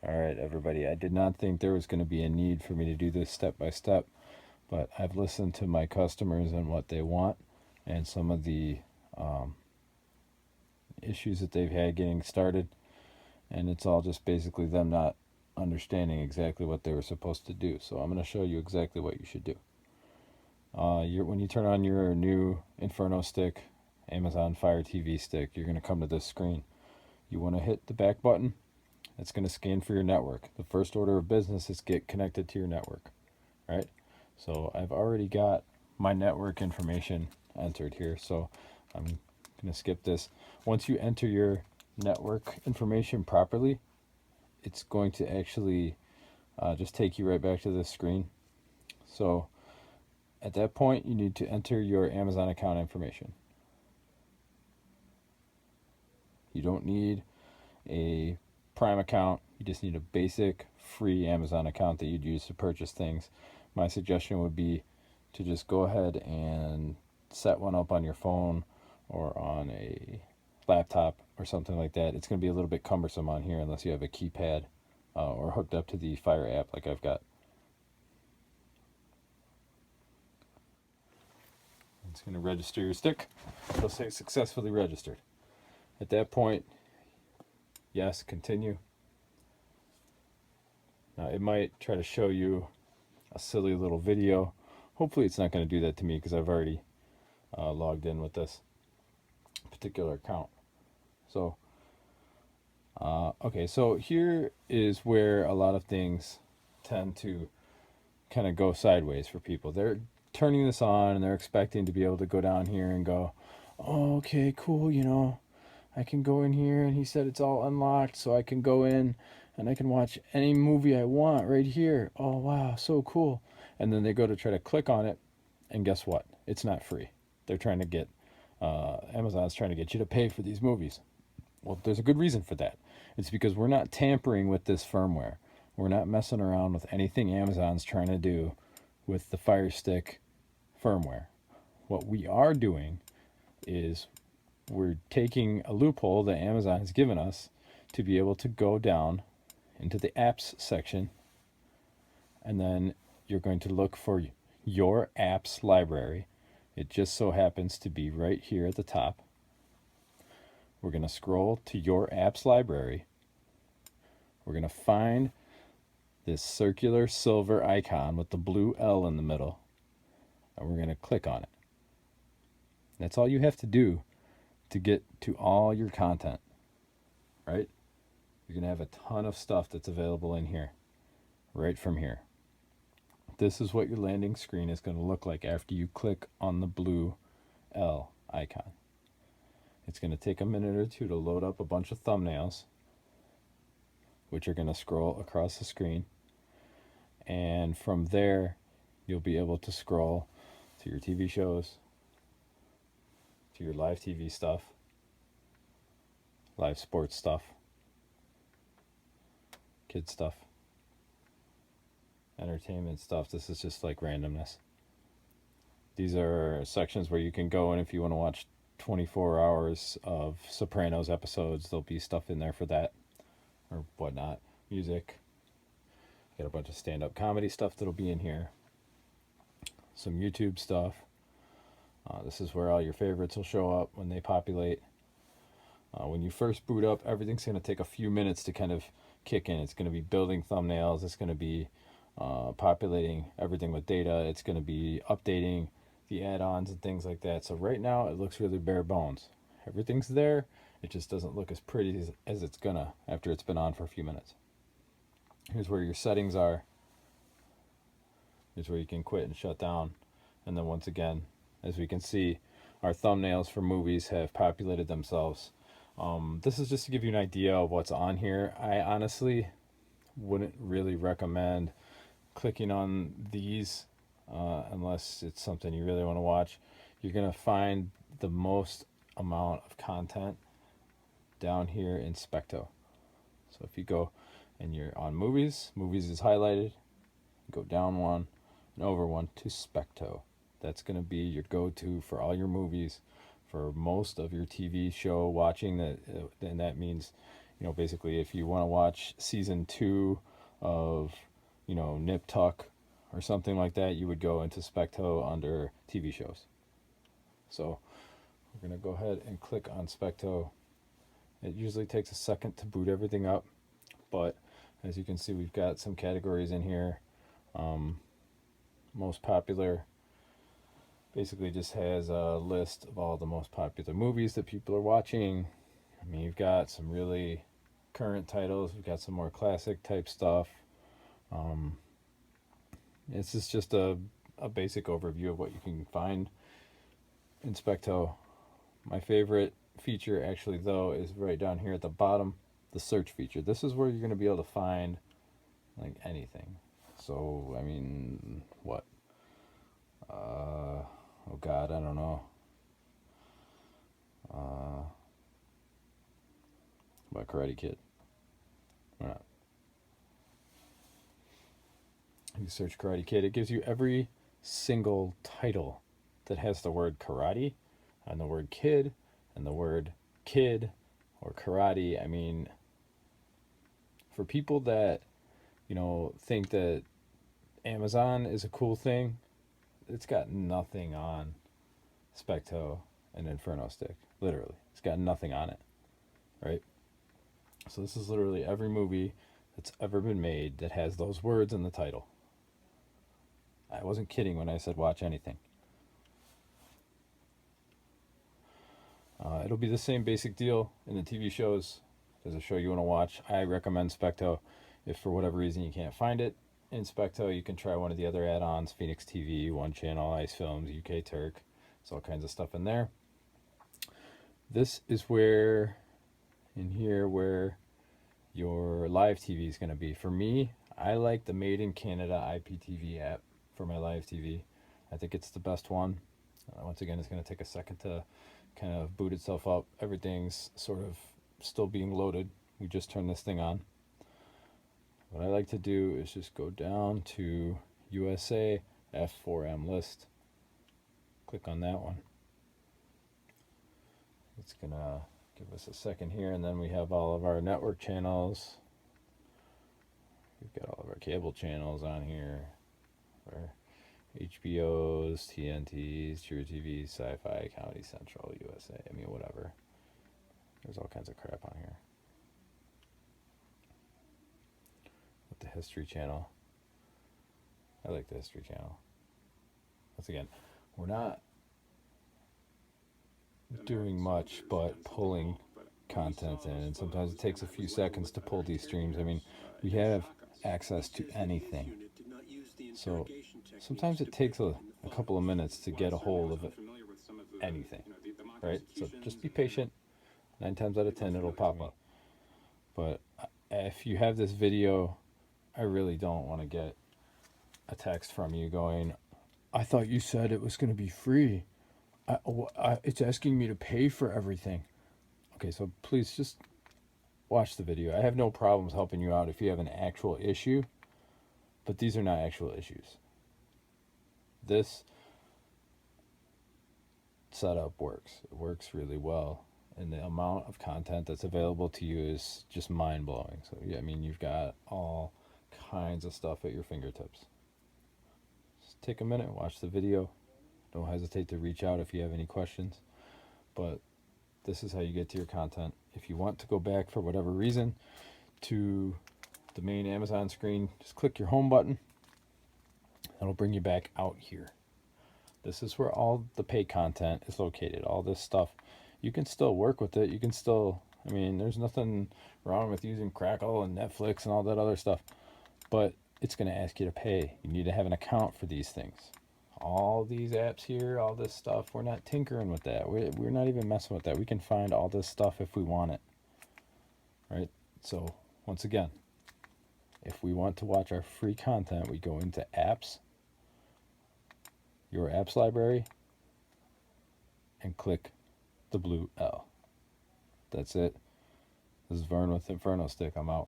All right, everybody. I did not think there was going to be a need for me to do this step by step, but I've listened to my customers and what they want and some of the um, issues that they've had getting started. And it's all just basically them not understanding exactly what they were supposed to do. So I'm going to show you exactly what you should do. When you turn on your new Inferno stick, Amazon Fire TV stick, you're going to come to this screen. You want to hit the back button. It's going to scan for your network. The first order of business is get connected to your network, right? So I've already got my network information entered here, so I'm going to skip this. Once you enter your network information properly, it's going to actually just take you right back to this screen. So at that point, you need to enter your Amazon account information. You don't need a Prime account. You just need a basic free Amazon account that you'd use to purchase things. My suggestion would be to just go ahead and set one up on your phone or on a laptop or something like that. It's going to be a little bit cumbersome on here unless you have a keypad or hooked up to the Fire app like I've got. It's going to register your stick. It'll say successfully registered. At that point, yes, continue. Now it might try to show you a silly little video. Hopefully it's not going to do that to me because I've already logged in with this particular account. So, okay, so here is where a lot of things tend to kind of go sideways for people. They're turning this on and they're expecting to be able to go down here and go, oh, okay, cool, I can go in here and he said it's all unlocked, so I can go in and I can watch any movie I want right here. Oh, wow, so cool. And then they go to try to click on it, and guess what? It's not free. They're trying to get, Amazon's trying to get you to pay for these movies. Well, there's a good reason for that. It's because we're not tampering with this firmware. We're not messing around with anything Amazon's trying to do with the Fire Stick firmware. What we are doing is we're taking a loophole that Amazon has given us to be able to go down into the apps section, and then you're going to look for your apps library. It just so happens to be right here at the top. We're going to scroll to your apps library. We're going to find this circular silver icon with the blue L in the middle, and we're going to click on it. That's all you have to do to get to all your content, right? You're going to have a ton of stuff that's available in here, right from here. This is what your landing screen is going to look like after you click on the blue L icon. It's going to take a minute or two to load up a bunch of thumbnails, which are going to scroll across the screen. And from there, you'll be able to scroll to your TV shows, to your live TV stuff, live sports stuff, kid stuff, entertainment stuff. This is just like randomness. These are sections where you can go, and if you want to watch 24 hours of Sopranos episodes, there'll be stuff in there for that or whatnot. Music. Got a bunch of stand-up comedy stuff that'll be in here. Some YouTube stuff. This is where all your favorites will show up when they populate. When you first boot up, everything's going to take a few minutes to kind of kick in. It's going to be building thumbnails. It's going to be populating everything with data. It's going to be updating the add-ons and things like that. So right now it looks really bare bones. Everything's there. It just doesn't look as pretty as it's gonna after it's been on for a few minutes. Here's where your settings are. Here's where you can quit and shut down. And then once again, as we can see, our thumbnails for movies have populated themselves. This is just to give you an idea of what's on here. I honestly wouldn't really recommend clicking on these unless it's something you really want to watch. You're going to find the most amount of content down here in Specto. So if you go and you're on movies, movies is highlighted, go down one and over one to Specto. That's going to be your go-to for all your movies, for most of your TV show watching. And that means basically if you want to watch season 2 of, Nip Tuck or something like that, you would go into Specto under TV shows. So we're going to go ahead and click on Specto. It usually takes a second to boot everything up, but as you can see, we've got some categories in here. Most popular basically just has a list of all the most popular movies that people are watching. I mean, you've got some really current titles, we've got some more classic type stuff. This is just a basic overview of what you can find in Specto. My favorite feature actually though is right down here at the bottom, the search feature. This is where you're going to be able to find like anything. So I mean, what oh god, I don't know, about Karate Kid. Why not? You search Karate Kid, it gives you every single title that has the word karate and the word kid and the word kid or karate. I mean, for people that, think that Amazon is a cool thing, it's got nothing on Specto and InfernoSt1k. Literally, it's got nothing on it, right? So this is literally every movie that's ever been made that has those words in the title. I wasn't kidding when I said watch anything. It'll be the same basic deal in the TV shows. There's a show you want to watch, I recommend Specto. If for whatever reason you can't find it in Specto, you can try one of the other add-ons, Phoenix TV, One Channel, Ice Films, UK Turk. There's all kinds of stuff in there. This is where, in here, where your live TV is going to be. For me, I like the Made in Canada IPTV app for my live TV. I think it's the best one. Once again, it's going to take a second to kind of boot itself up. Everything's sort of still being loaded. We just turned this thing on. What I like to do is just go down to USA F4M list. Click on that one. It's going to give us a second here, and then we have all of our network channels. We've got all of our cable channels on here. Our HBOs, TNTs, True TV, Sci-Fi, Comedy Central, USA. I mean, whatever. There's all kinds of crap on here. With the History Channel. I like the History Channel. Once again, we're not doing much but pulling content in, and sometimes it takes a few seconds to pull these streams. I mean, we have access to anything, so sometimes it takes a couple of minutes to get a hold of anything, right? So just be patient. 9 times out of 10 it'll pop up. But if you have this video, I really don't want to get a text from you going, I thought you said it was going to be free. It's asking me to pay for everything. Okay, so please just watch the video. I have no problems helping you out if you have an actual issue, but these are not actual issues. This setup works. It works really well, and the amount of content that's available to you is just mind-blowing. So yeah, I mean, you've got all kinds of stuff at your fingertips. Just take a minute, watch the video. Don't hesitate to reach out if you have any questions. But this is how you get to your content. If you want to go back for whatever reason to the main Amazon screen, just click your home button. That'll bring you back out here. This is where all the pay content is located. All this stuff, you can still work with it. You can still, I mean, there's nothing wrong with using Crackle and Netflix and all that other stuff, but it's going to ask you to pay. You need to have an account for these things. All these apps here, all this stuff, we're not tinkering with that. We're not even messing with that. We can find all this stuff if we want it, right? So once again, if we want to watch our free content, we go into apps, your apps library, and click the blue L. That's it. This is Vern with InfernoSt1k. I'm out.